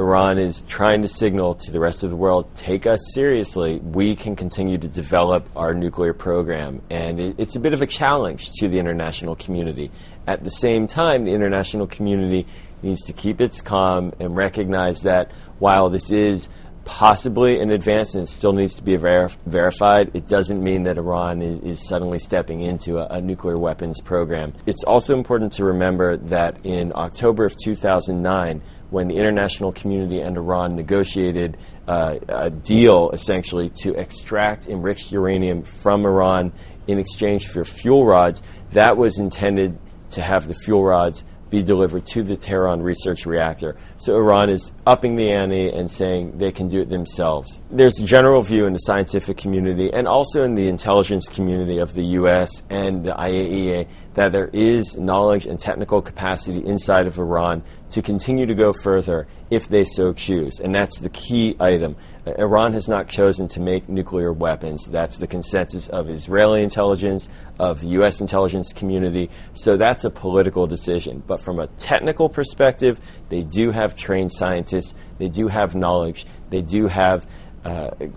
Iran is trying to signal to the rest of the world, take us seriously, we can continue to develop our nuclear program. And it's a bit of a challenge to the international community. At the same time, the international community needs to keep its calm and recognize that while this is possibly an advance and it still needs to be verified, it doesn't mean that Iran is suddenly stepping into a nuclear weapons program. It's also important to remember that in October of 2009, when the international community and Iran negotiated a deal essentially to extract enriched uranium from Iran in exchange for fuel rods, that was intended to have the fuel rods be delivered to the Tehran research reactor. So Iran is upping the ante and saying they can do it themselves. There's a general view in the scientific community and also in the intelligence community of the U.S. and the IAEA that there is knowledge and technical capacity inside of Iran to continue to go further if they so choose. And that's the key item. Iran has not chosen to make nuclear weapons. That's the consensus of Israeli intelligence, of the U.S. intelligence community. So that's a political decision. But from a technical perspective, they do have trained scientists, they do have knowledge, they do have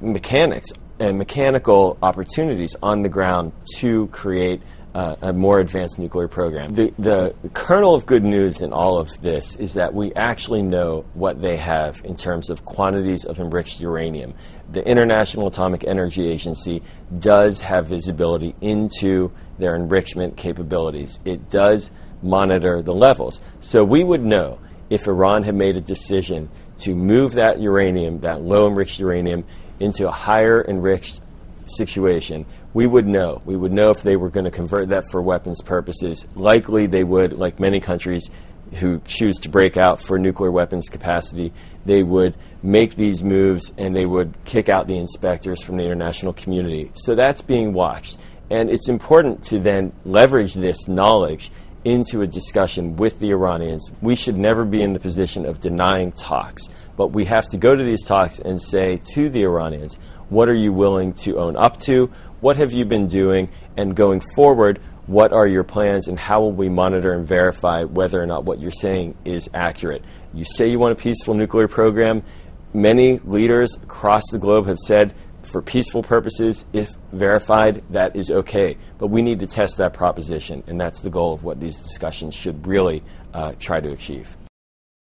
mechanics and mechanical opportunities on the ground to create a more advanced nuclear program. The kernel of good news in all of this is that we actually know what they have in terms of quantities of enriched uranium. The International Atomic Energy Agency does have visibility into their enrichment capabilities. It does monitor the levels. So we would know if Iran had made a decision to move that uranium, that low enriched uranium, into a higher enriched situation, we would know. We would know if they were going to convert that for weapons purposes. Likely they would, like many countries who choose to break out for nuclear weapons capacity, they would make these moves and they would kick out the inspectors from the international community. So that's being watched. And it's important to then leverage this knowledge into a discussion with the Iranians. We should never be in the position of denying talks, but we have to go to these talks and say to the Iranians, what are you willing to own up to? What have you been doing? And going forward, what are your plans and how will we monitor and verify whether or not what you're saying is accurate? You say you want a peaceful nuclear program. Many leaders across the globe have said, for peaceful purposes, if verified, that is okay. But we need to test that proposition, and that's the goal of what these discussions should really try to achieve.